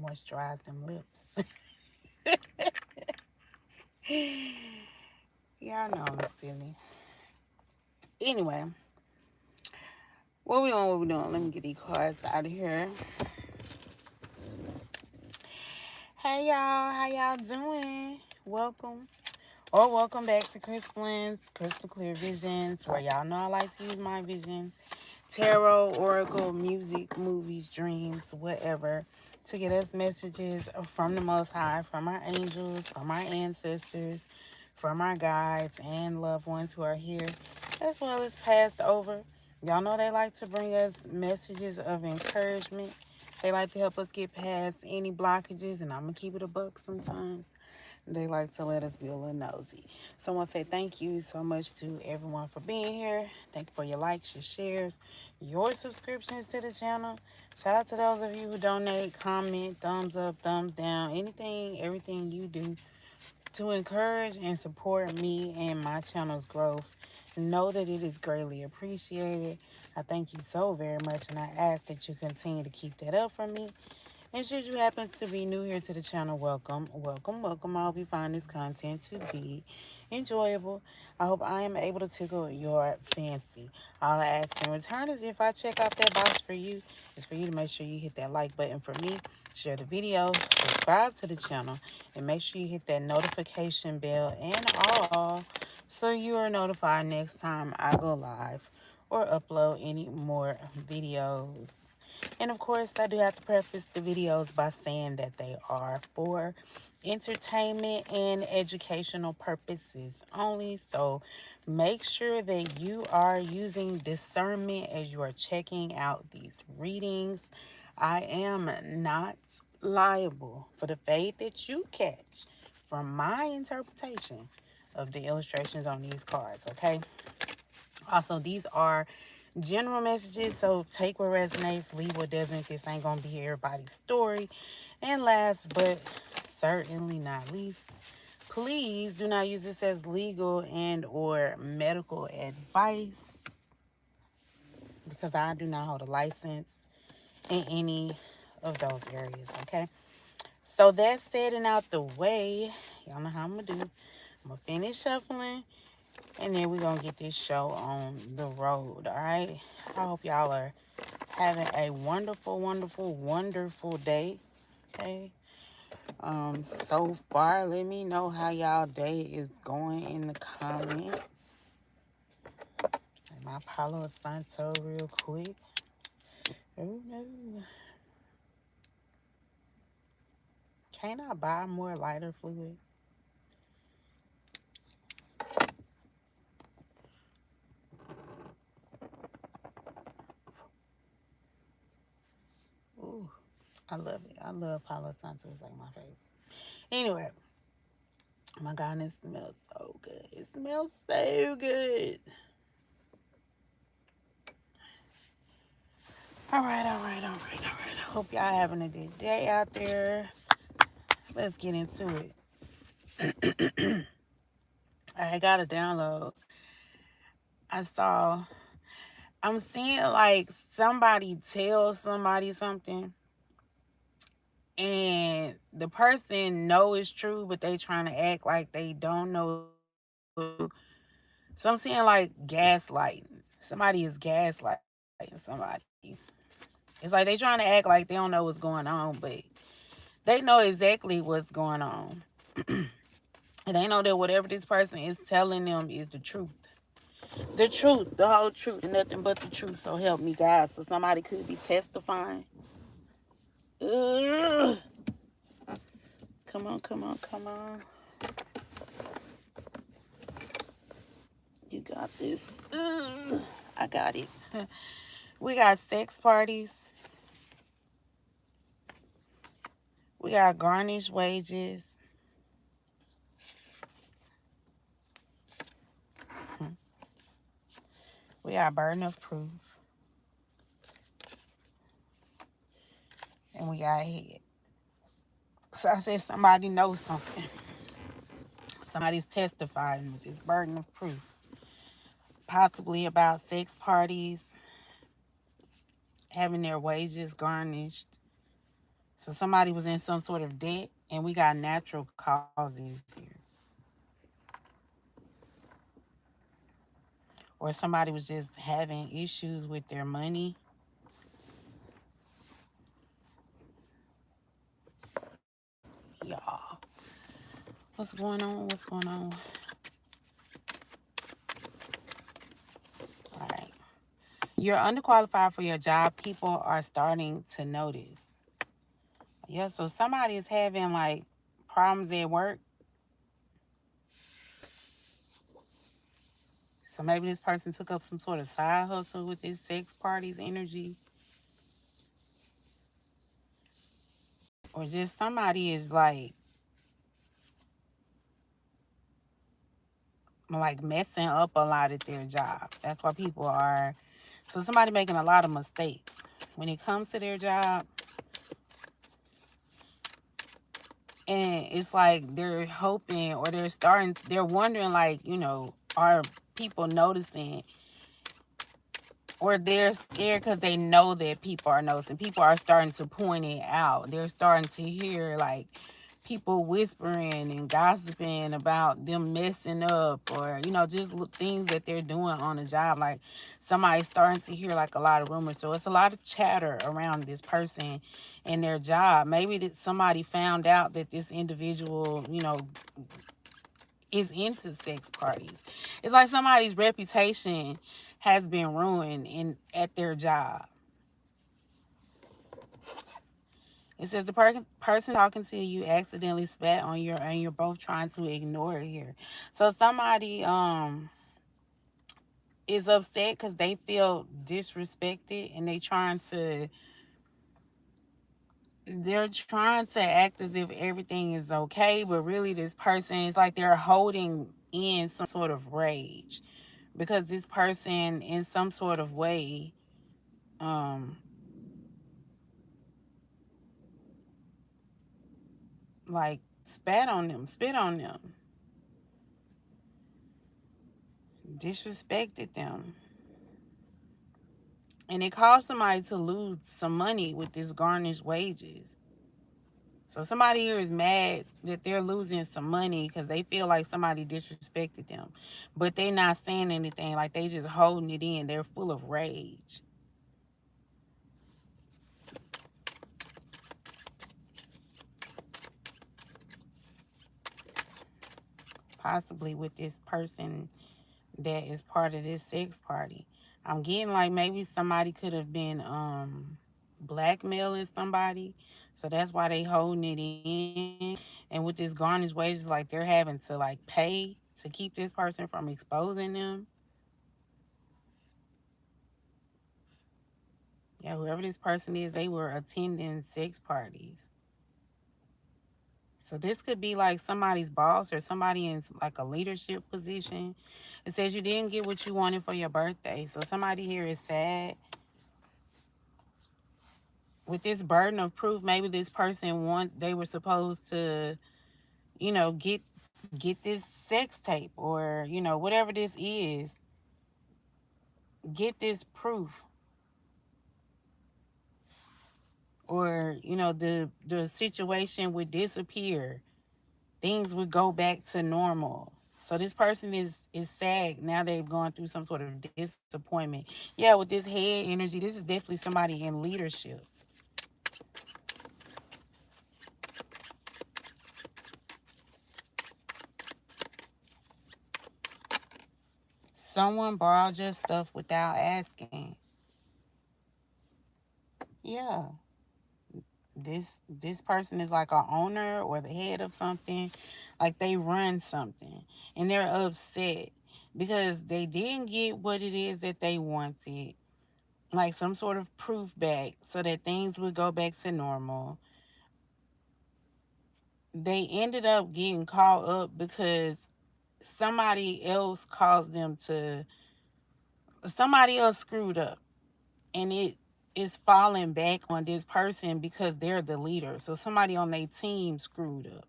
moisturize them lips. Y'all know I'm silly. Anyway, what we doing? What we doing? Let me get these cards out of here. Hey y'all, how y'all doing? Welcome back to Crystal Clear Visions, where y'all know I like to use my vision, tarot, oracle, music, movies, dreams, whatever, to get us messages from the Most High, from our angels, from our ancestors, from our guides and loved ones who are here, as well as passed over. Y'all know they like to bring us messages of encouragement. They like to help us get past any blockages, and I'm going to keep it a buck sometimes. They like to let us be a little nosy. So I want to say thank you so much to everyone for being here. Thank you for your likes, your shares, your subscriptions to the channel. Shout out to those of you who donate, comment, thumbs up, thumbs down, anything, everything you do to encourage and support me and my channel's growth. Know that it is greatly appreciated. I thank you so very much, and I ask that you continue to keep that up for me. And should you happen to be new here to the channel, welcome, welcome, welcome. I hope you find this content to be enjoyable. I hope I am able to tickle your fancy. All I ask in return is if I check out that box for you, is for you to make sure you hit that like button for me, share the video, subscribe to the channel, and make sure you hit that notification bell and all so you are notified next time I go live or upload any more videos. And of course, I do have to preface the videos by saying that they are for entertainment and educational purposes only. So make sure that you are using discernment as you are checking out these readings. I am not liable for the fate that you catch from my interpretation of the illustrations on these cards, okay? Also, these are general messages, so take what resonates, leave what doesn't. This ain't gonna be everybody's story. And last but certainly not least, please do not use this as legal and or medical advice, because I do not hold a license in any of those areas, okay? So that said and out the way, y'all know how I'm gonna do. I'm gonna finish shuffling, and then we're going to get this show on the road, all right? I hope y'all are having a wonderful, wonderful, wonderful day, okay? So far, let me know how y'all day is going in the comments. My Palo Santo real quick. Ooh, no. Can't I buy more lighter fluid? Ooh, I love it. I love Palo Santo. It's like my favorite. Anyway, oh my God, it smells so good. It smells so good. All right. I hope y'all having a good day out there. Let's get into it. I got a download. I'm seeing like somebody tell somebody something, and the person know it's true, but they trying to act like they don't know it's true. So I'm seeing like gaslighting. Somebody is gaslighting somebody. It's like they trying to act like they don't know what's going on, but they know exactly what's going on. And they know that whatever this person is telling them is the truth. The truth, the whole truth, and nothing but the truth. So help me, God. So somebody could be testifying. Ugh. Come on. You got this. Ugh. I got it. We got sex parties. We got garnished wages. We got burden of proof. And we got head. So I said somebody knows something. Somebody's testifying with this burden of proof. Possibly about sex parties, having their wages garnished, So somebody was in some sort of debt, and we got natural causes here. Or somebody was just having issues with their money. Y'all, what's going on? What's going on? All right. You're underqualified for your job. People are starting to notice. Yeah, so somebody is having like problems at work. So maybe this person took up some sort of side hustle with this sex party's energy. Or just somebody is like messing up a lot at their job. That's why people are, so somebody making a lot of mistakes when it comes to their job. And it's like they're hoping, or they're wondering, like, are people noticing? Or they're scared because they know that people are noticing. People are starting to point it out. They're starting to hear like people whispering and gossiping about them messing up, or just things that they're doing on the job. Like somebody's starting to hear like a lot of rumors. So it's a lot of chatter around this person and their job. Maybe that somebody found out that this individual is into sex parties. It's like somebody's reputation has been ruined at their job. It says the person talking to you accidentally spat on your, and you're both trying to ignore it here. So somebody is upset because they feel disrespected, and they're trying to act as if everything is okay, but really this person is like they're holding in some sort of rage, because this person in some sort of way um like spit on them, disrespected them, and it caused somebody to lose some money with this garnished wages. So somebody here is mad that they're losing some money because they feel like somebody disrespected them, but they're not saying anything. Like they just holding it in. They're full of rage. Possibly with this person that is part of this sex party. I'm getting like maybe somebody could have been blackmailing somebody. So that's why they holding it in. And with this garnished wages, like they're having to like pay to keep this person from exposing them. Yeah, whoever this person is, they were attending sex parties. So this could be like somebody's boss or somebody in like a leadership position. It says you didn't get what you wanted for your birthday. So somebody here is sad. With this burden of proof, maybe this person they were supposed to, get this sex tape, or, whatever this is, get this proof, or, the situation would disappear. Things would go back to normal. So this person is sad. Now they've gone through some sort of disappointment. Yeah, with this head energy, this is definitely somebody in leadership. Someone borrowed your stuff without asking. Yeah. This person is like a owner or the head of something, like they run something, and they're upset because they didn't get what it is that they wanted, like some sort of proof back so that things would go back to normal. They ended up getting caught up because somebody else caused them to, somebody else screwed up, and it is falling back on this person because they're the leader. So somebody on their team screwed up.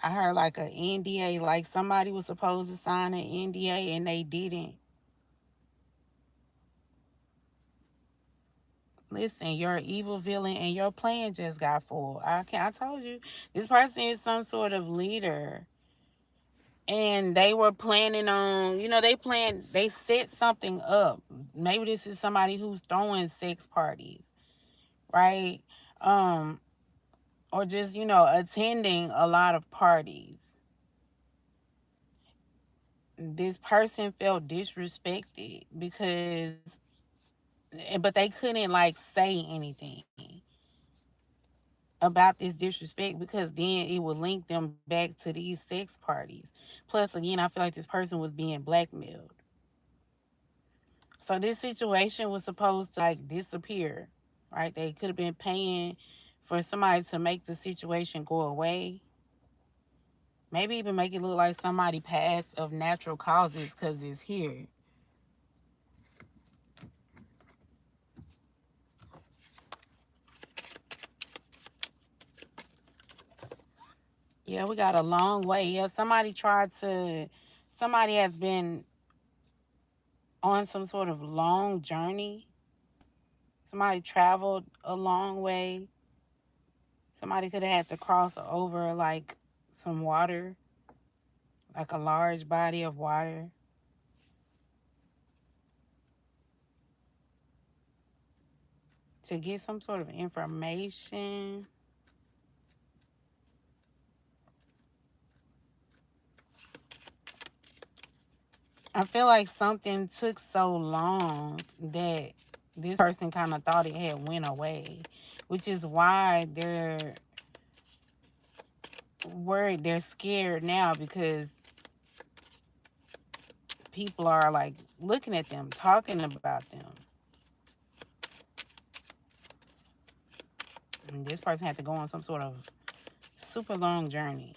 I heard like an NDA, like somebody was supposed to sign an NDA and they didn't. Listen, your evil villain and your plan just got full. I told you, this person is some sort of leader. And they were planning on, they set something up. Maybe this is somebody who's throwing sex parties, right? Um, or just, attending a lot of parties. This person felt disrespected because, but they couldn't like say anything about this disrespect because then it would link them back to these sex parties. Plus, again, I feel like this person was being blackmailed. So this situation was supposed to like disappear, right? They could have been paying for somebody to make the situation go away. Maybe even make it look like somebody passed of natural causes because it's here. Yeah, we got a long way. Yeah, somebody has been on some sort of long journey. Somebody traveled a long way. Somebody could have had to cross over like some water, like a large body of water, to get some sort of information. I feel like something took so long that this person kind of thought it had went away, which is why they're worried. They're scared now because people are like looking at them, talking about them. And this person had to go on some sort of super long journey.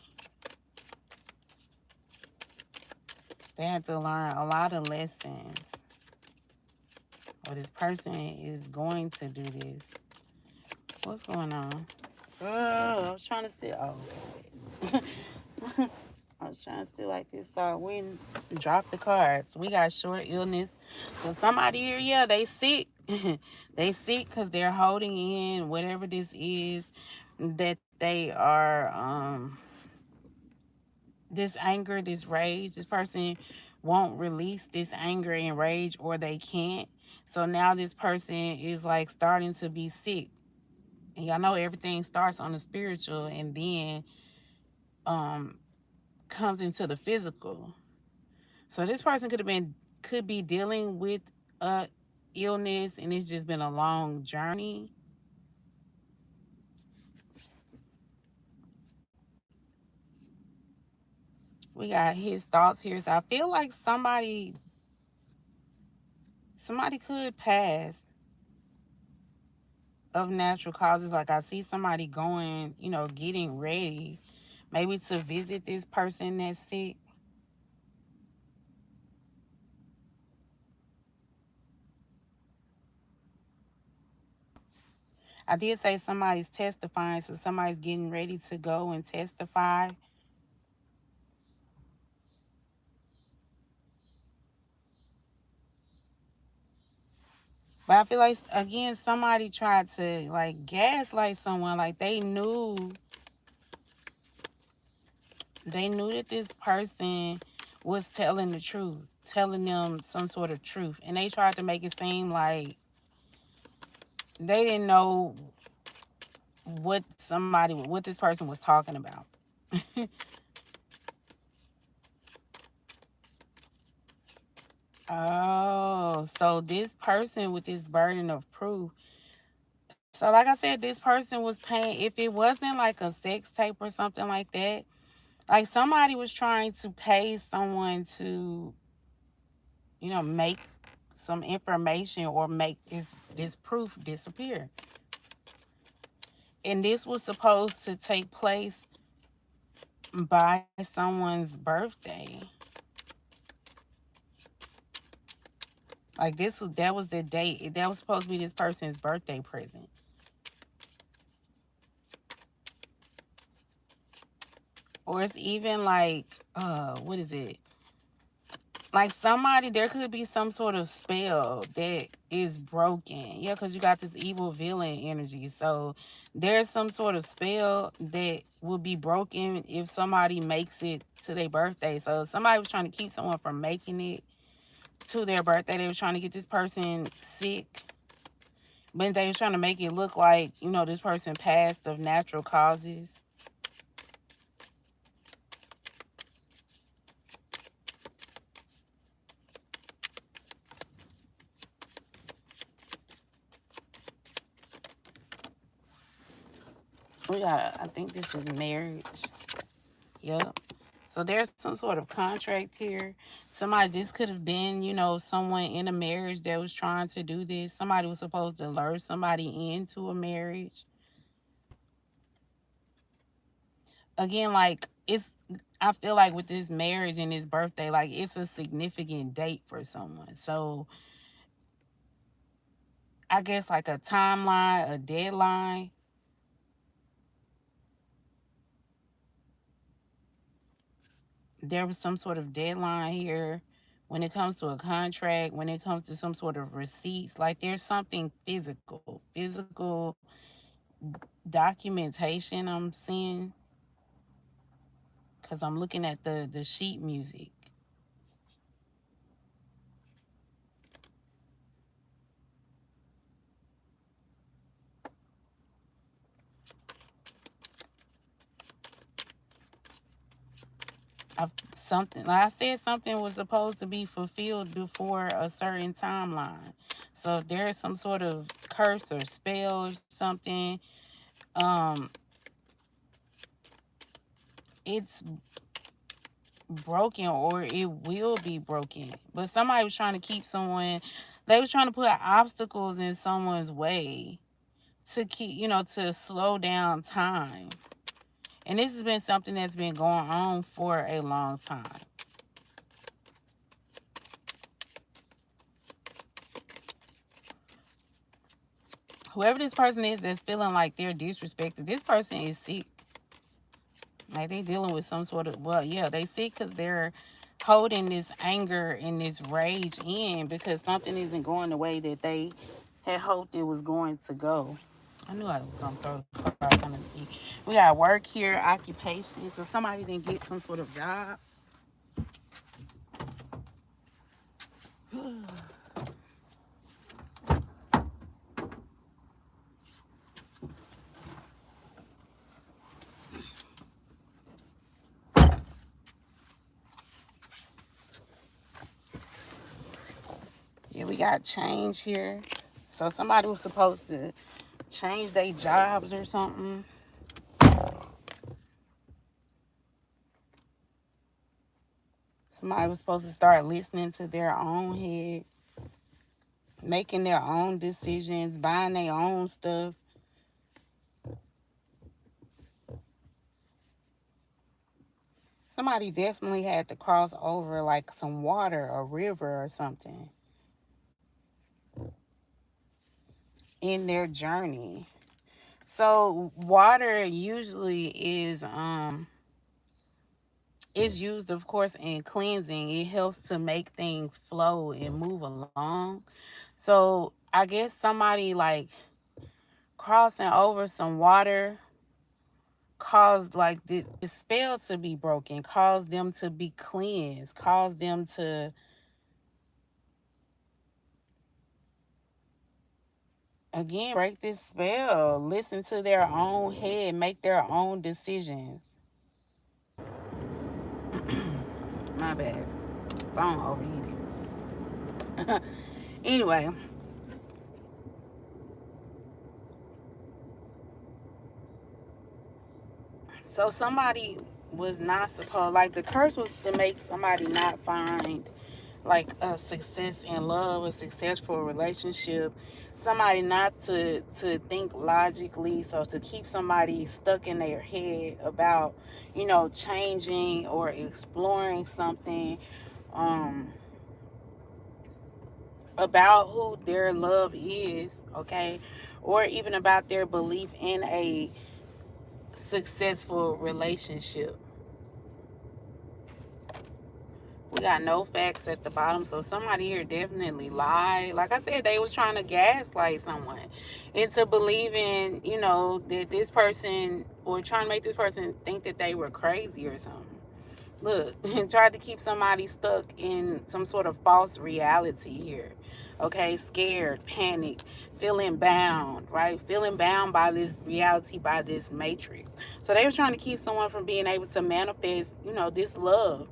They had to learn a lot of lessons. Or this person is going to do this. What's going on? Oh, I was trying to see. Oh, okay. I was trying to see like this. So we drop the cards. We got short illness. So somebody here, yeah, they sick. They sick because they're holding in whatever this is that they are. This anger, this rage. This person won't release this anger and rage, or they can't. So now this person is like starting to be sick. And y'all know everything starts on the spiritual and then um comes into the physical. So this person could be dealing with a illness and it's just been a long journey. We got his thoughts here. So I feel like somebody could pass of natural causes. Like I see somebody going, getting ready maybe to visit this person that's sick. I did say somebody's testifying, so somebody's getting ready to go and testify. But I feel like again somebody tried to like gaslight someone. Like they knew that this person was telling the truth, telling them some sort of truth, and they tried to make it seem like they didn't know what this person was talking about. Oh, so this person with this burden of proof. So like I said, this person was paying. If it wasn't like a sex tape or something like that, like somebody was trying to pay someone to, make some information or make this proof disappear. And this was supposed to take place by someone's birthday. Like that was the date. That was supposed to be this person's birthday present. Or it's even like what is it? Like somebody, there could be some sort of spell that is broken. Yeah, because you got this evil villain energy. So there's some sort of spell that will be broken if somebody makes it to their birthday. So if somebody was trying to keep someone from making it to their birthday. They were trying to get this person sick. But they were trying to make it look like, you know, this person passed of natural causes. I think this is marriage. Yep. So there's some sort of contract here. Somebody, this could have been, you know, someone in a marriage that was trying to do this. Somebody was supposed to lure somebody into a marriage. Again, like, I feel like with this marriage and this birthday, like, it's a significant date for someone. So I guess like a timeline, a deadline. There was some sort of deadline here when it comes to a contract, when it comes to some sort of receipts. Like there's something physical documentation I'm seeing because I'm looking at the sheet music. Something, like I said, something was supposed to be fulfilled before a certain timeline. So if there is some sort of curse or spell or something, um, it's broken or it will be broken. But somebody was trying to keep someone, they was trying to put obstacles in someone's way to keep, you know, to slow down time. And this has been something that's been going on for a long time. Whoever this person is that's feeling like they're disrespected, this person is sick. Like they dealing with some sort of, well, yeah, they sick because they're holding this anger and this rage in because something isn't going the way that they had hoped it was going to go. I knew I was going to throw the cards on the seat. We got work here, occupation. So somebody didn't get some sort of job. Yeah, we got change here. So somebody was supposed to change their jobs or something. Somebody was supposed to start listening to their own head, making their own decisions, buying their own stuff. Somebody definitely had to cross over like some water, a river or something in their journey. So water usually is used, of course, in cleansing. It helps to make things flow and move along. So I guess somebody like crossing over some water caused like the spell to be broken, caused them to be cleansed, caused them to again break this spell, listen to their own head, make their own decisions. My bad. Phone overheated. Anyway, so somebody was not supposed, like the curse was to make somebody not find like a success in love, a successful relationship, somebody not to think logically, so to keep somebody stuck in their head about, you know, changing or exploring something um about who their love is, okay, or even about their belief in a successful relationship. got no facts at the bottom. So somebody here definitely lied. Like I said, they was trying to gaslight someone into believing, you know, that this person, or trying to make this person think that they were crazy or something. Look, and tried to keep somebody stuck in some sort of false reality here. Okay, scared, panicked, feeling bound, right? Feeling bound by this reality, by this matrix. So they were trying to keep someone from being able to manifest, you know, this love,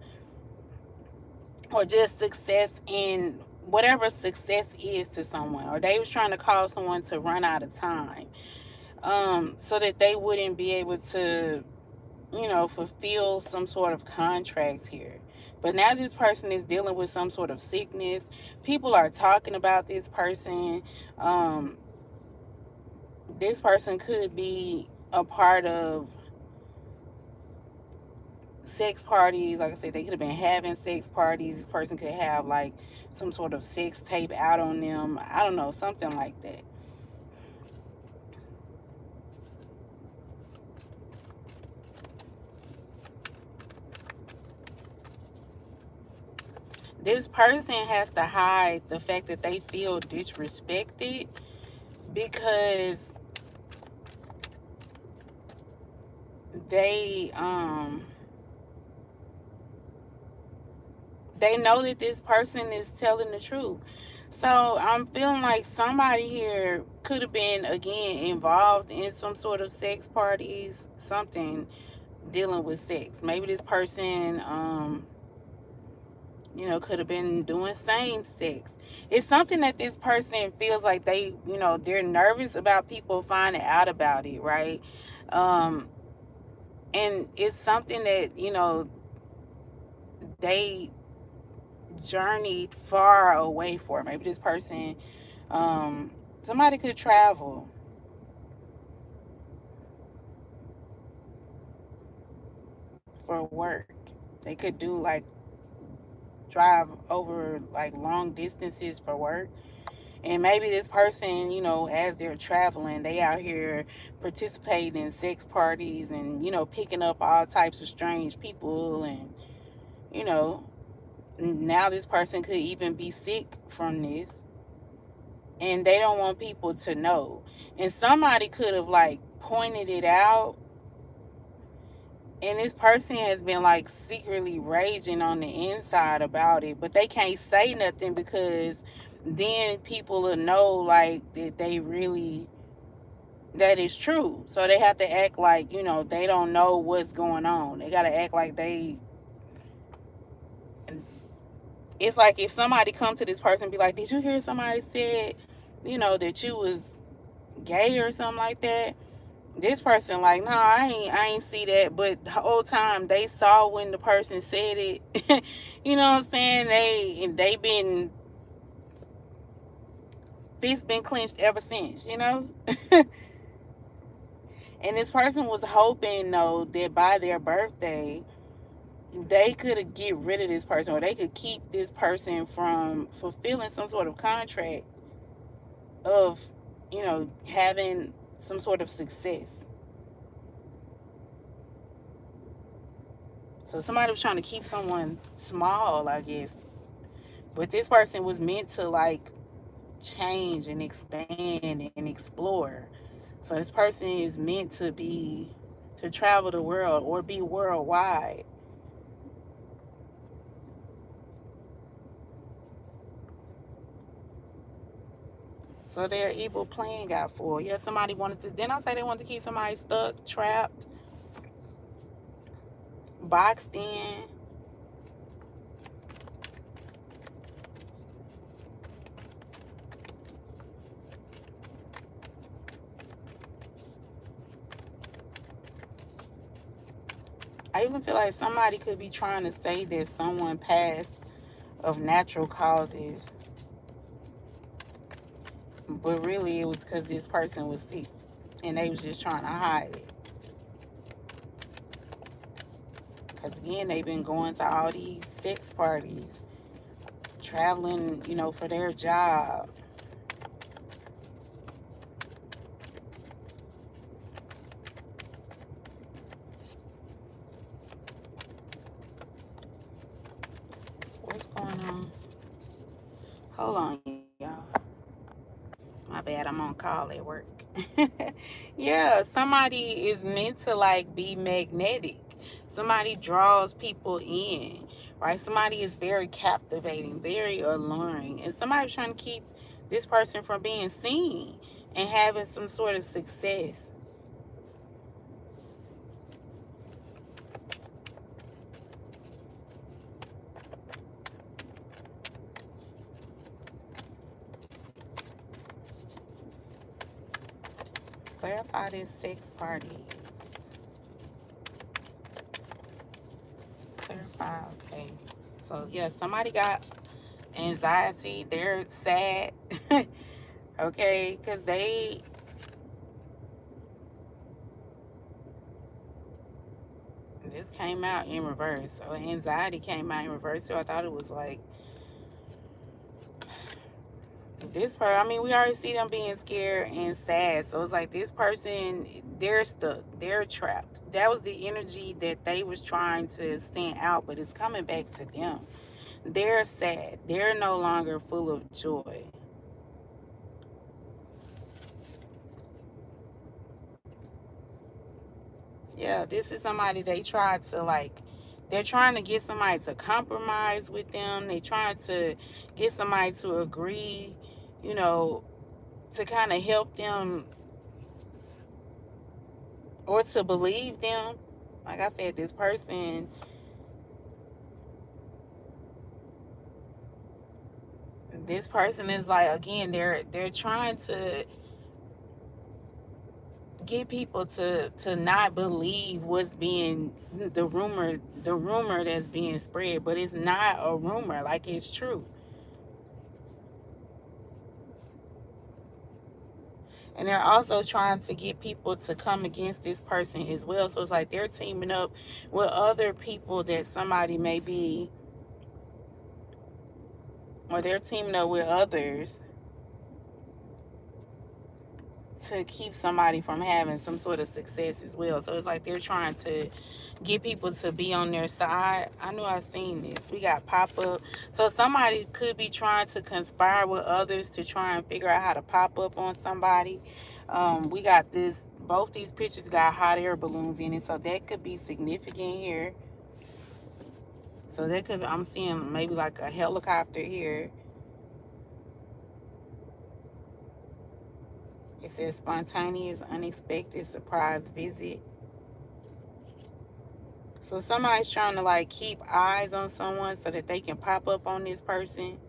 or just success in whatever success is to someone. Or they was trying to cause someone to run out of time, so that they wouldn't be able to, you know, fulfill some sort of contracts here. But now this person is dealing with some sort of sickness. People are talking about this person. This person could be a part of sex parties. Like I said, they could have been having sex parties. This person could have like some sort of sex tape out on them. I don't know, something like that. This person has to hide the fact that they feel disrespected, because they know that this person is telling the truth. So I'm feeling like somebody here could have been, again, involved in some sort of sex parties, something dealing with sex. Maybe this person, you know, could have been doing same sex. It's something that this person feels like they, you know, they're nervous about people finding out about it, right? And it's something that, you know, they journeyed far away for. Maybe this person, somebody could travel for work. They could do like drive over like long distances for work. And maybe this person, you know, as they're traveling, they out here participating in sex parties and, you know, picking up all types of strange people. And, you know, now this person could even be sick from this. And they don't want people to know. And somebody could have like pointed it out. And this person has been like secretly raging on the inside about it. But they can't say nothing, because then people will know like that they really, that is true. So they have to act like, you know, they don't know what's going on. They got to act like they, it's like if somebody come to this person and be like, did you hear somebody said, you know, that you was gay or something like that? This person like, no, I ain't see that. But the whole time they saw when the person said it. You know what I'm saying? They been, fists been clenched ever since, you know. And this person was hoping, though, that by their birthday they could get rid of this person, or they could keep this person from fulfilling some sort of contract of, you know, having some sort of success. So somebody was trying to keep someone small, I guess. But this person was meant to like change and expand and explore. So this person is meant to be, to travel the world or be worldwide. So their evil plan got full. Yeah, somebody wanted to, then I say they wanted to keep somebody stuck, trapped, boxed in. I even feel like somebody could be trying to say that someone passed of natural causes, but really it was because this person was sick and they was just trying to hide it. Because again, they've been going to all these sex parties, traveling, you know, for their job. going on? Hold on, y'all. My bad, I'm on call at work. Yeah, somebody is meant to like be magnetic. Somebody draws people in, right? Somebody is very captivating, very alluring, and somebody's trying to keep this person from being seen and having some sort of success. Clarify this sex party. Clarify, okay. So yeah, somebody got anxiety. They're sad. Okay, because this came out in reverse. So anxiety came out in reverse. So I thought it was like this person. I mean, we already see them being scared and sad. So it's like this person, they're stuck. They're trapped. That was the energy that they was trying to send out, but it's coming back to them. They're sad. They're no longer full of joy. Yeah, this is somebody they tried to like, they're trying to get somebody to compromise with them. They trying to get somebody to agree, you know, to kind of help them or to believe them. Like I said, this person is like, again, they're trying to get people to not believe what's being the rumor that's being spread, but it's not a rumor, like it's true. And they're also trying to get people to come against this person as well. So it's like they're teaming up with other people that somebody may be, or they're teaming up with others to keep somebody from having some sort of success as well. So it's like they're trying to get people to be on their side. I know I've seen this. We got pop up. So somebody could be trying to conspire with others to try and figure out how to pop up on somebody. We got this. Both these pictures got hot air balloons in it, so that could be significant here. So that could, I'm seeing maybe like a helicopter here. It says spontaneous, unexpected, surprise visit. So somebody's trying to like keep eyes on someone so that they can pop up on this person.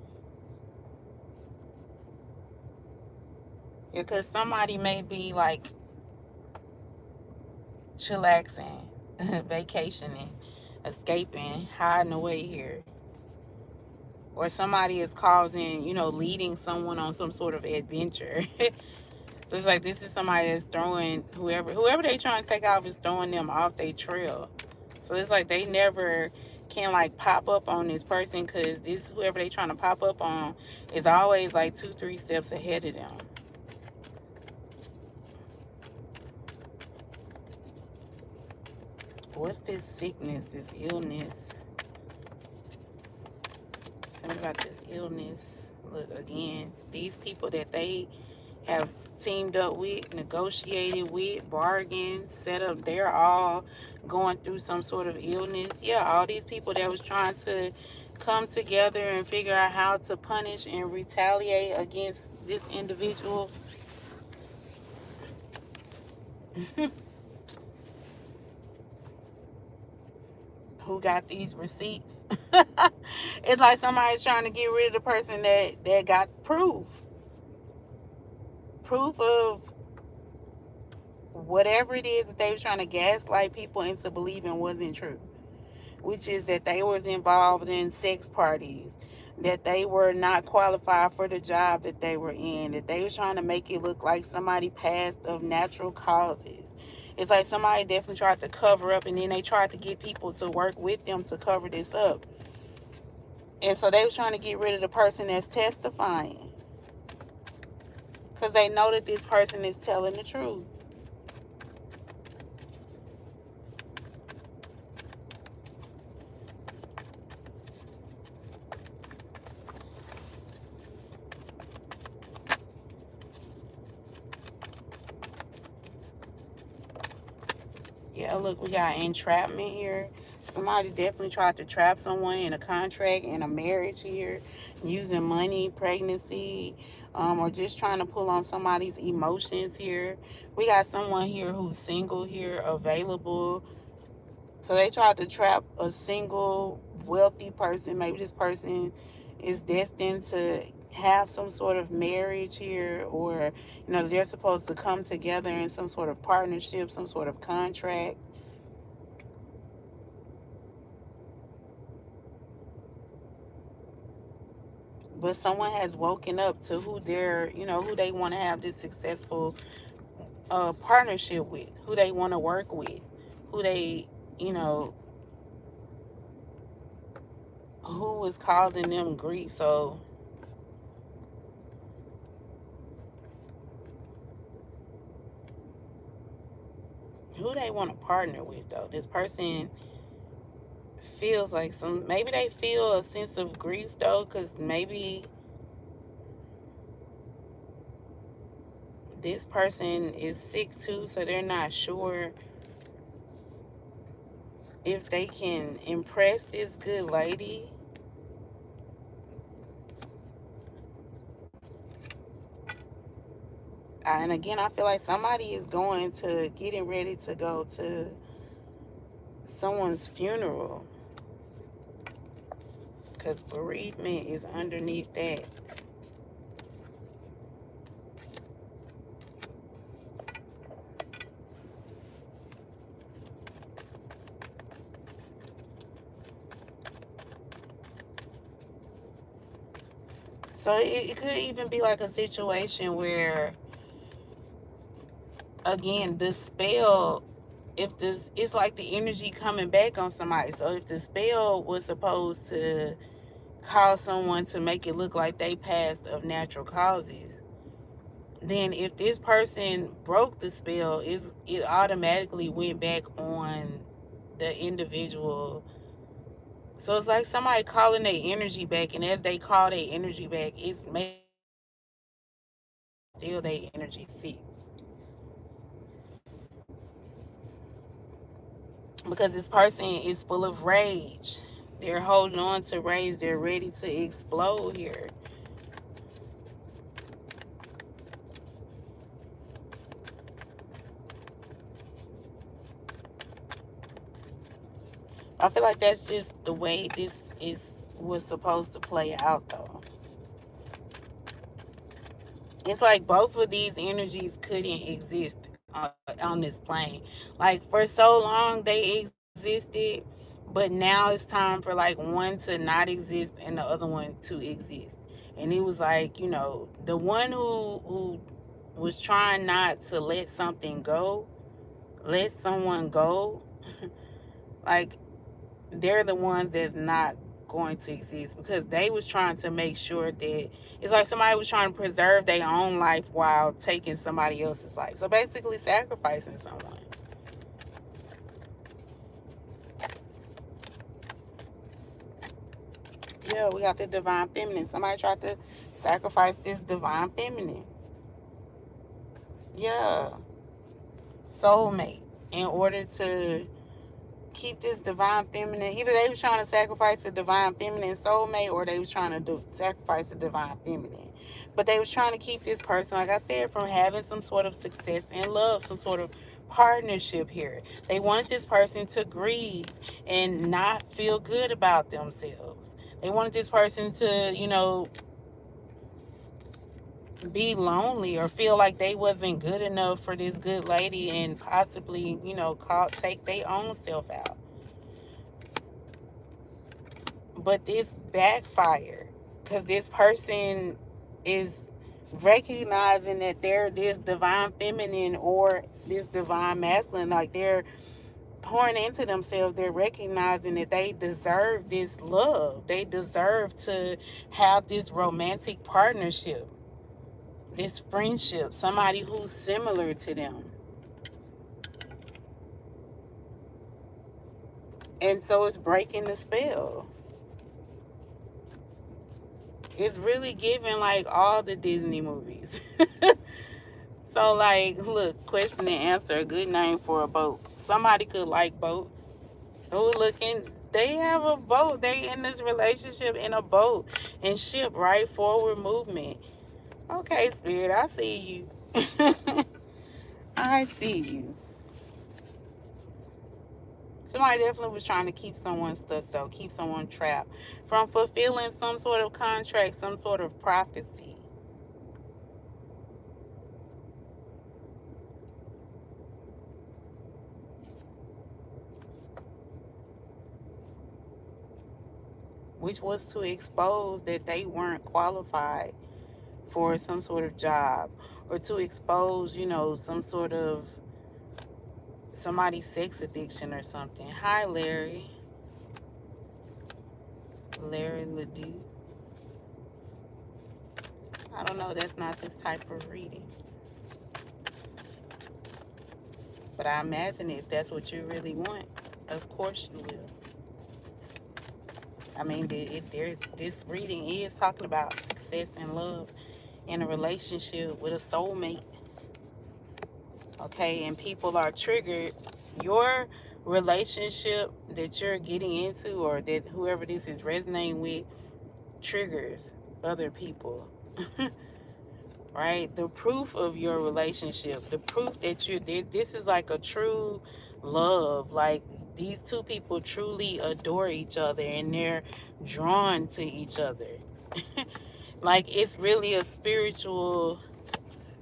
Because somebody may be like chillaxing, vacationing, escaping, hiding away here. Or somebody is causing, leading someone on some sort of adventure. So it's like this is somebody that's throwing whoever they trying to take off is throwing them off their trail. So it's like they never can like pop up on this person because this whoever they trying to pop up on is always like 2-3 steps ahead of them. What's this sickness, this illness? Tell me about this illness. Look, again, these people that they have teamed up with, negotiated with, bargained, set up, they're all going through some sort of illness. Yeah, all these people that was trying to come together and figure out how to punish and retaliate against this individual. Who got these receipts? It's like somebody's trying to get rid of the person that got proof of whatever it is that they were trying to gaslight people into believing wasn't true, which is that they was involved in sex parties, that they were not qualified for the job that they were in, that they was trying to make it look like somebody passed of natural causes. It's like somebody definitely tried to cover up, and then they tried to get people to work with them to cover this up. And so they was trying to get rid of the person that's testifying because they know that this person is telling the truth. look, we got entrapment here. Somebody definitely tried to trap someone in a contract, in a marriage here, using money, pregnancy, or just trying to pull on somebody's emotions here. We got someone here who's single here, available. So they tried to trap a single, wealthy person. Maybe this person is destined to have some sort of marriage here, or, they're supposed to come together in some sort of partnership, some sort of contract. But someone has woken up to who who they want to have this successful partnership with, who they want to work with, who they, you know, who is causing them grief. So who they want to partner with, though. This person feels like maybe they feel a sense of grief, though, because maybe this person is sick too, so they're not sure if they can impress this good lady. And again, I feel like somebody is getting ready to go to someone's funeral, because bereavement is underneath that. So it could even be like a situation where, again, the spell, if this, it's like the energy coming back on somebody. So if the spell was supposed to cause someone to make it look like they passed of natural causes, then if this person broke the spell, it automatically went back on the individual. So it's like somebody calling their energy back, and as they call their energy back, it's making still their energy fit. Because this person is full of rage. They're holding on to rage. They're ready to explode here. I feel like that's just the way this was supposed to play out, though. It's like both of these energies couldn't exist on this plane. Like, for so long they existed, but now it's time for like one to not exist and the other one to exist. And it was like, the one who was trying not to let something go, let someone go, like, they're the ones that's not going to exist, because they was trying to make sure that it's like somebody was trying to preserve their own life while taking somebody else's life. So basically sacrificing someone. Yeah, we got the divine feminine. Somebody tried to sacrifice this divine feminine. Yeah. Soulmate. In order to keep this divine feminine. Either they was trying to sacrifice the divine feminine soulmate, or they was trying to sacrifice the divine feminine. But they was trying to keep this person, like I said, from having some sort of success and love, some sort of partnership here. They wanted this person to grieve and not feel good about themselves. They wanted this person to, be lonely or feel like they wasn't good enough for this good lady, and possibly, take their own self out. But this backfired, because this person is recognizing that they're this divine feminine or this divine masculine. Like, they're pouring into themselves. They're recognizing that they deserve this love. They deserve to have this romantic partnership, this friendship, somebody who's similar to them. And so it's breaking the spell. It's really giving like all the Disney movies. So, like, look, question and answer, a good name for a boat. Somebody could like boats. Oh, looking, they have a boat. They in this relationship in a boat and ship, right? Forward movement. Okay, Spirit, I see you. I see you. Somebody definitely was trying to keep someone stuck, though, keep someone trapped from fulfilling some sort of contract, some sort of prophecy. Which was to expose that they weren't qualified for some sort of job, or to expose, some sort of somebody's sex addiction or something. Hi, Larry. Larry Ledoux. I don't know. That's not this type of reading. But I imagine if that's what you really want, of course you will. I mean, this reading is talking about success and love in a relationship with a soulmate. Okay, and people are triggered. Your relationship that you're getting into, or that whoever this is resonating with, triggers other people. Right? The proof of your relationship, the proof that this is like a true love. Like, these two people truly adore each other and they're drawn to each other. Like, it's really a spiritual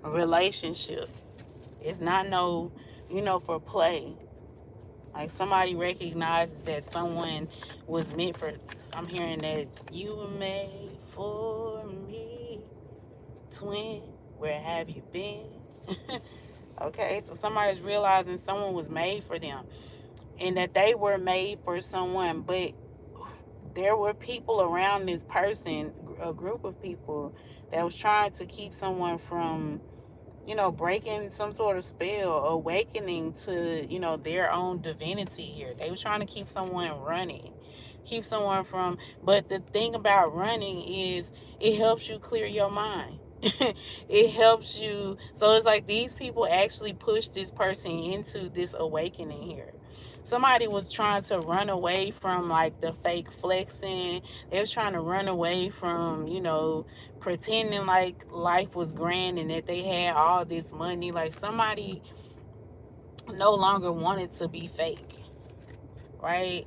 relationship. It's not no, for play. Like, somebody recognizes that someone was meant for. I'm hearing that you were made for me, twin. Where have you been? Okay, so somebody's realizing someone was made for them, and that they were made for someone. But there were people around this person, a group of people, that was trying to keep someone from, breaking some sort of spell, awakening to, their own divinity here. They were trying to keep someone running, keep someone from. But the thing about running is it helps you clear your mind. It helps you. So it's like these people actually pushed this person into this awakening here. Somebody was trying to run away from like the fake flexing. They was trying to run away from, pretending like life was grand and that they had all this money. Like, somebody no longer wanted to be fake, right?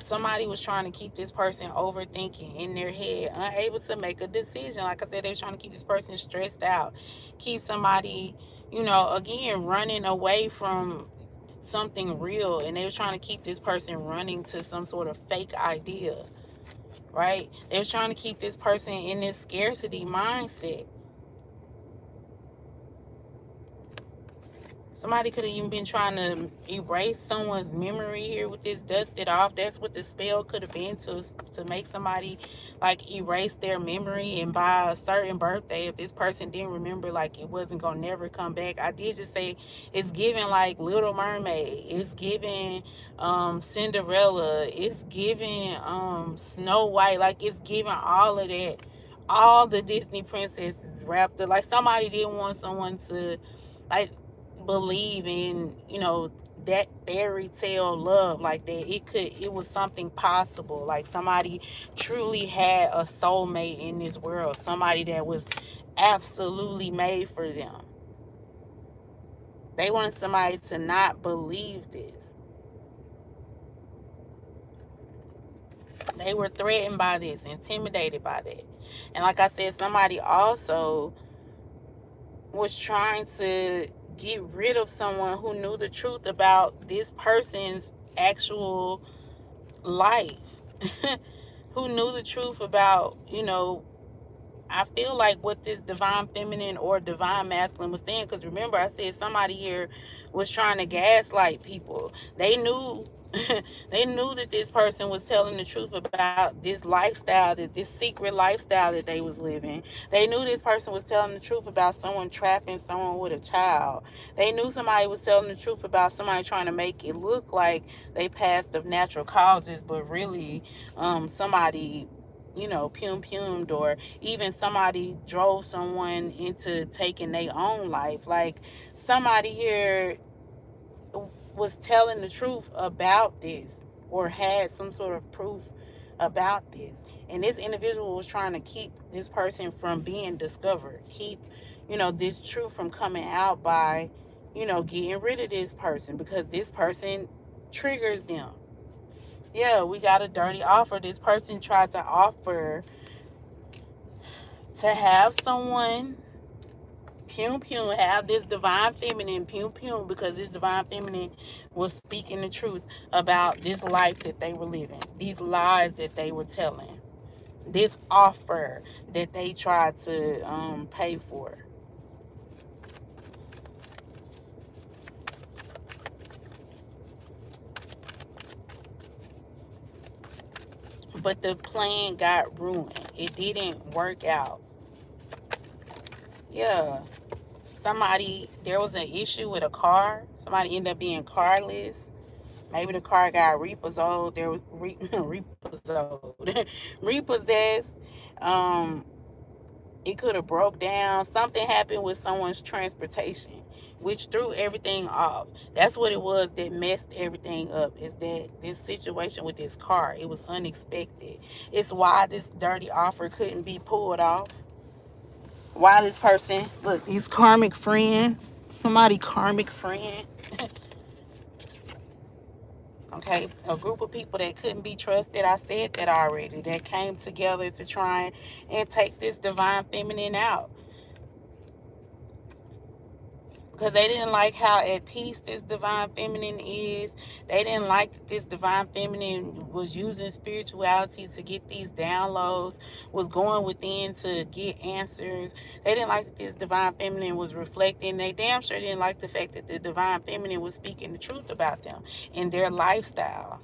Somebody was trying to keep this person overthinking in their head, unable to make a decision. Like I said, they were trying to keep this person stressed out, keep somebody, again, running away from something real. And they were trying to keep this person running to some sort of fake idea, right? They were trying to keep this person in this scarcity mindset. Somebody could have even been trying to erase someone's memory here with this, dust it off. That's what the spell could have been, to make somebody like erase their memory. And by a certain birthday, if this person didn't remember, like, it wasn't gonna never come back. I did just say it's giving like Little Mermaid. It's giving Cinderella. It's giving Snow White. Like, it's giving all of that. All the Disney princesses wrapped up. Like, somebody didn't want someone to, like, believe in, that fairy tale love, like that it was something possible. Like, somebody truly had a soulmate in this world, somebody that was absolutely made for them. They wanted somebody to not believe this. They were threatened by this, intimidated by that. And like I said, somebody also was trying to get rid of someone who knew the truth about this person's actual life. Who knew the truth about, I feel like what this divine feminine or divine masculine was saying. Because remember, I said somebody here was trying to gaslight people. They knew they knew that this person was telling the truth about this lifestyle, that this secret lifestyle that they was living. They knew this person was telling the truth about someone trapping someone with a child. They knew somebody was telling the truth about somebody trying to make it look like they passed of natural causes, but really somebody, pumed, or even somebody drove someone into taking their own life. Like, somebody here was telling the truth about this, or had some sort of proof about this. And this individual was trying to keep this person from being discovered, keep, this truth from coming out by, getting rid of this person, because this person triggers them. Yeah, we got a dirty offer. This person tried to offer to have someone Pum Pum have this divine feminine Pum Pum, because this divine feminine was speaking the truth about this life that they were living, these lies that they were telling, this offer that they tried to pay for. But the plan got ruined. It didn't work out. Yeah. There was an issue with a car. Somebody ended up being carless. Maybe the car got repossessed. There was repossessed. Um, it could have broke down. Something happened with someone's transportation, which threw everything off. That's what it was that messed everything up. Is that this situation with this car? It was unexpected. It's why this dirty offer couldn't be pulled off. Why this person? Look, these karmic friends. Somebody karmic friend. Okay, a group of people that couldn't be trusted. I said that already. That came together to try and take this divine feminine out, because they didn't like how at peace this divine feminine is. They didn't like that this divine feminine was using spirituality to get these downloads, was going within to get answers. They didn't like that this divine feminine was reflecting. They damn sure didn't like the fact that the divine feminine was speaking the truth about them and their lifestyle.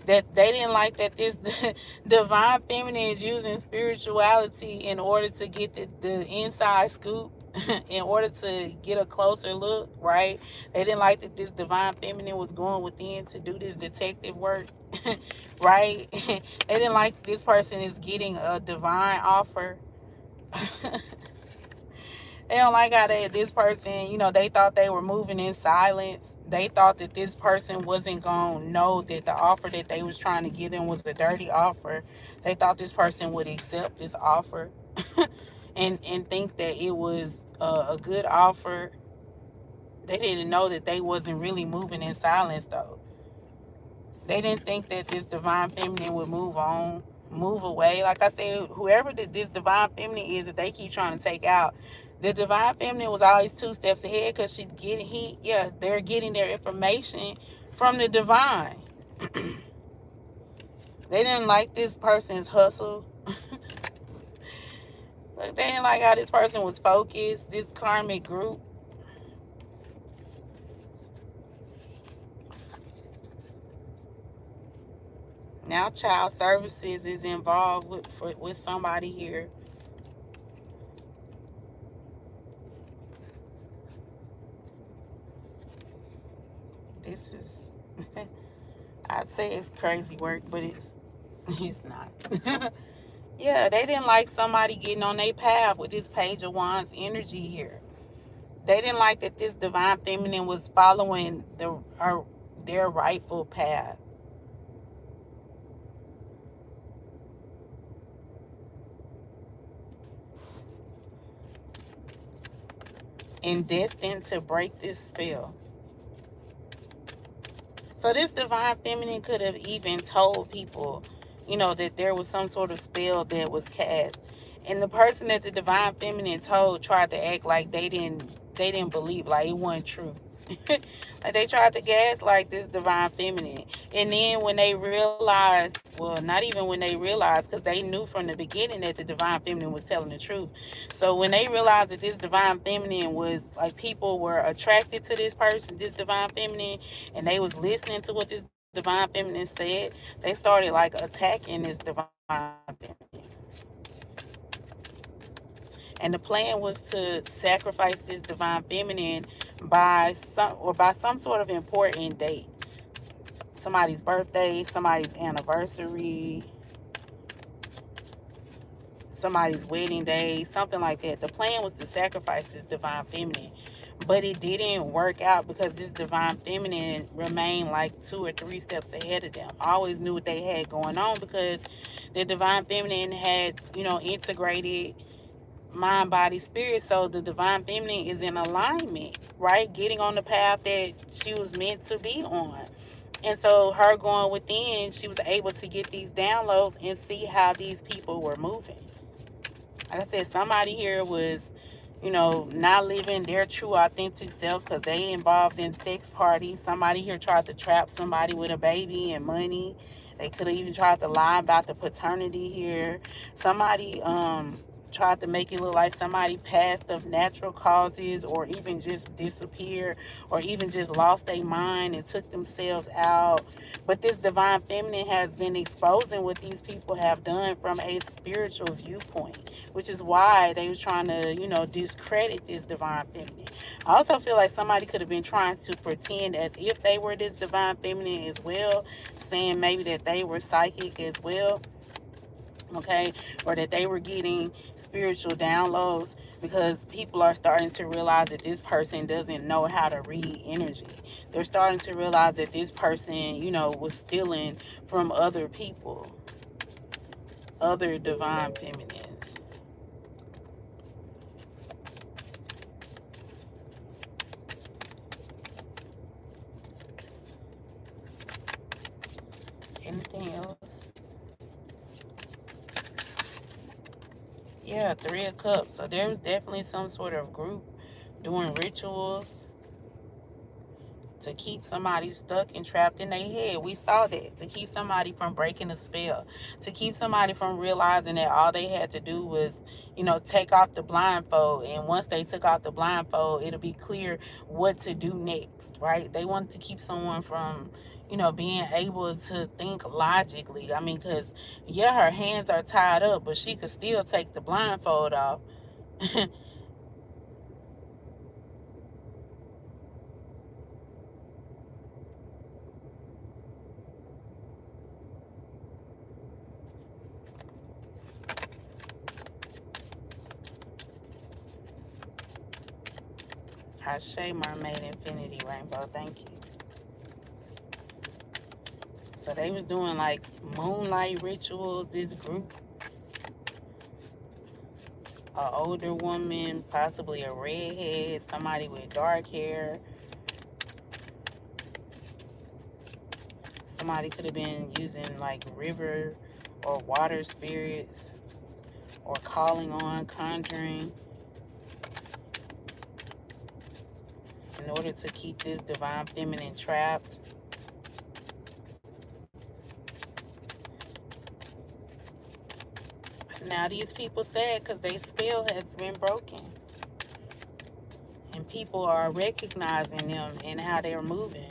That they didn't like that this divine feminine is using spirituality in order to get the inside scoop, in order to get a closer look, right? They didn't like that this divine feminine was going within to do this detective work, right? They didn't like this person is getting a divine offer. They don't like how this person, they thought they were moving in silence. They thought that this person wasn't going to know that the offer that they was trying to give them was a dirty offer. They thought this person would accept this offer and think that it was a good offer. They didn't know that they wasn't really moving in silence, though. They didn't think that this divine feminine would move on, move away. Like I said, whoever this divine feminine is that they keep trying to take out, the divine feminine was always 2 steps ahead, because they're getting their information from the divine. They didn't like this person's hustle. They didn't like how this person was focused, this karmic group. Now child services is involved with somebody here. This is I'd say it's crazy work, but it's not. Yeah, they didn't like somebody getting on their path with this Page of Wands energy here. They didn't like that this divine feminine was following their rightful path. And destined to break this spell. So this divine feminine could have even told people, that there was some sort of spell that was cast. And the person that the divine feminine told tried to act like they didn't believe, like it wasn't true. Like they tried to gaslight this divine feminine. And then when they realized, well, not even when they realized, because they knew from the beginning that the divine feminine was telling the truth. So when they realized that this divine feminine was, like, people were attracted to this person, this divine feminine, and they was listening to what this divine feminine said, they started like attacking this divine feminine. And the plan was to sacrifice this divine feminine by some sort of important date. Somebody's birthday, somebody's anniversary, somebody's wedding day, something like that. The plan was to sacrifice this divine feminine But it didn't work out because this divine feminine remained like 2 or 3 steps ahead of them. I always knew what they had going on because the divine feminine had, integrated mind, body, spirit. So the divine feminine is in alignment, right? Getting on the path that she was meant to be on. And so her going within, she was able to get these downloads and see how these people were moving. Like I said, somebody here was, not living their true authentic self because they involved in sex parties. Somebody here tried to trap somebody with a baby and money. They could have even tried to lie about the paternity here. Somebody tried to make it look like somebody passed of natural causes, or even just disappeared, or even just lost their mind and took themselves out. But this divine feminine has been exposing what these people have done from a spiritual viewpoint, which is why they was trying to, discredit this divine feminine. I also feel like somebody could have been trying to pretend as if they were this divine feminine as well, saying maybe that they were psychic as well, okay, or that they were getting spiritual downloads, because people are starting to realize that this person doesn't know how to read energy. They're starting to realize that this person, was stealing from other people, other divine feminines. Anything else? Yeah, 3 of Cups. So there was definitely some sort of group doing rituals to keep somebody stuck and trapped in their head. We saw that. To keep somebody from breaking a spell. To keep somebody from realizing that all they had to do was, take off the blindfold. And once they took off the blindfold, it'll be clear what to do next, right? They wanted to keep someone from, being able to think logically. I mean, because, yeah, her hands are tied up, but she could still take the blindfold off. Ashe, Mermaid, Infinity, Rainbow. Thank you. So they was doing like moonlight rituals, this group. An older woman, possibly a redhead, somebody with dark hair. Somebody could have been using like river or water spirits, or calling on, conjuring, in order to keep this divine feminine trapped. Now these people sad because their spell has been broken. And people are recognizing them and how they're moving.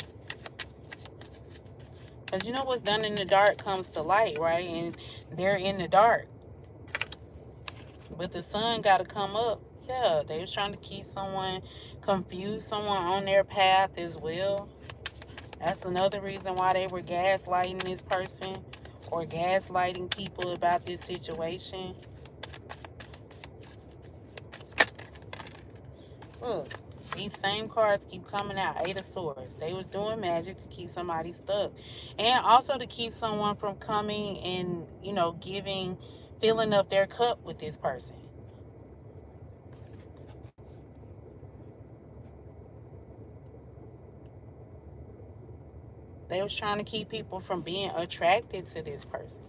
Because what's done in the dark comes to light, right? And they're in the dark. But the sun got to come up. Yeah, they was trying to keep someone confused, someone on their path as well. That's another reason why they were gaslighting this person, or gaslighting people about this situation. Look, these same cards keep coming out. 8 of Swords. They was doing magic to keep somebody stuck. And also to keep someone from coming and, filling up their cup with this person. They was trying to keep people from being attracted to this person.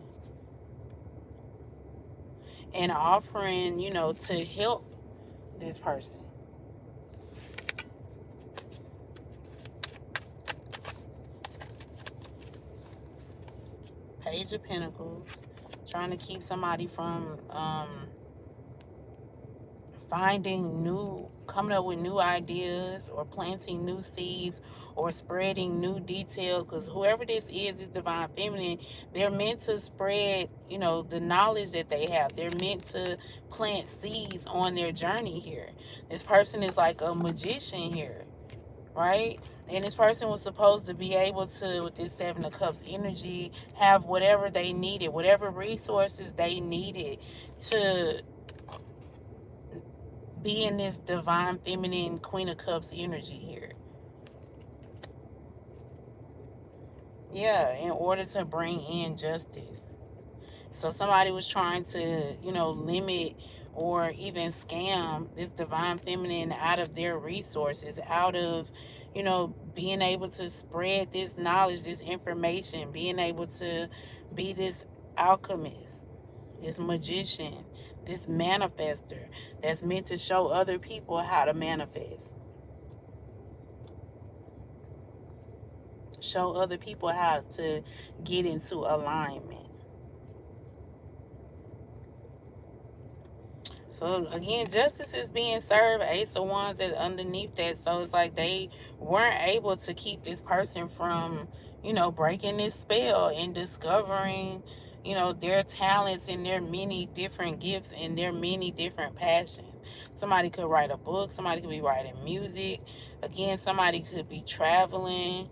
And offering, to help this person. Page of Pentacles. Trying to keep somebody from coming up with new ideas, or planting new seeds, or spreading new details. Because whoever this is divine feminine, they're meant to spread, the knowledge that they have. They're meant to plant seeds on their journey here. This person is like a magician here, right? And this person was supposed to be able to, with this 7 of Cups energy, have whatever they needed, whatever resources they needed to be in this divine feminine Queen of Cups energy here. Yeah, in order to bring in justice. So somebody was trying to, limit or even scam this divine feminine out of their resources, out of, being able to spread this knowledge, this information, being able to be this alchemist, this magician, this manifester that's meant to show other people how to manifest. Show other people how to get into alignment. So again, justice is being served. Ace of Wands is underneath that. So it's like they weren't able to keep this person from, breaking this spell and discovering, their talents and their many different gifts and their many different passions. Somebody could write a book. Somebody could be writing music. Again, somebody could be traveling.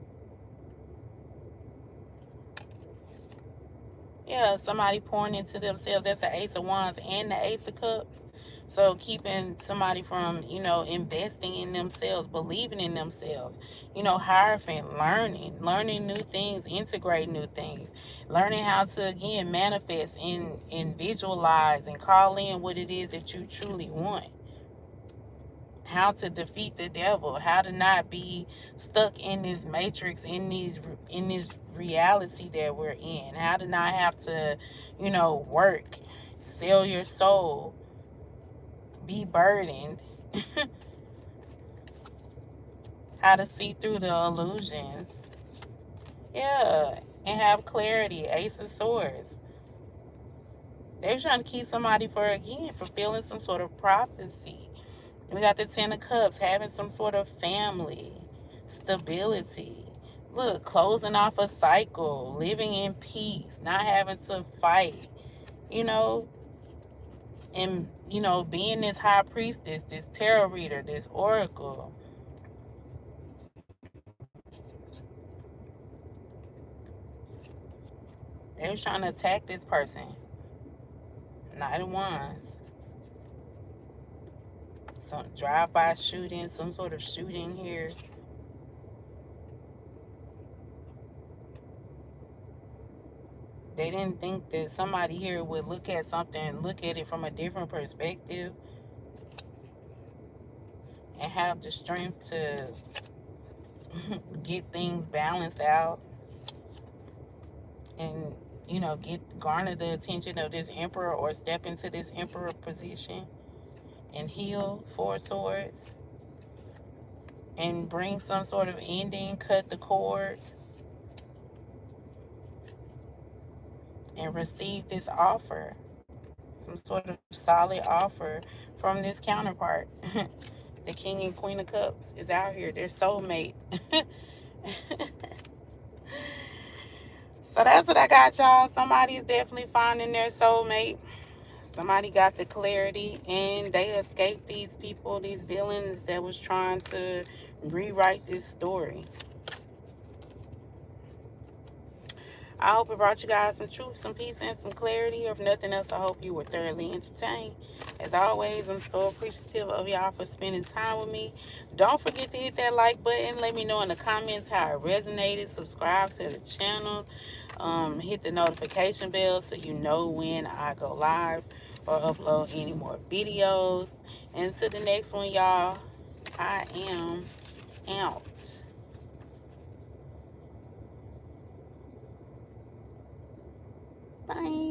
Yeah, somebody pouring into themselves. That's the Ace of Wands and the Ace of Cups. So keeping somebody from, investing in themselves, believing in themselves, Hierophant, learning new things, integrating new things, learning how to, again, manifest and visualize and call in what it is that you truly want. How to defeat the devil, how to not be stuck in this matrix, in this reality that we're in, how to not have to, work, sell your soul, be burdened, how to see through the illusions. Yeah, and have clarity. Ace of Swords. They're trying to keep somebody for, again, fulfilling some sort of prophecy. We got the Ten of Cups, having some sort of family, stability. Look, closing off a cycle, living in peace, not having to fight, you know, and, being this high priestess, this tarot reader, this oracle. They were trying to attack this person. Knight of Wands. Some drive-by shooting, some sort of shooting here. They didn't think that somebody here would look at something and look at it from a different perspective and have the strength to get things balanced out and, garner the attention of this emperor or step into this emperor position and heal Four Swords and bring some sort of ending, cut the cord, and receive this offer, some sort of solid offer from this counterpart. The King and Queen of Cups is out here, their soulmate. So that's what I got, y'all. Somebody is definitely finding their soulmate. Somebody got the clarity and they escaped these people, these villains that was trying to rewrite this story. I hope it brought you guys some truth, some peace, and some clarity. If nothing else, I hope you were thoroughly entertained. As always, I'm so appreciative of y'all for spending time with me. Don't forget to hit that like button. Let me know in the comments how it resonated. Subscribe to the channel. Hit the notification bell so you know when I go live or upload any more videos. And to the next one, y'all, I am out. Bye.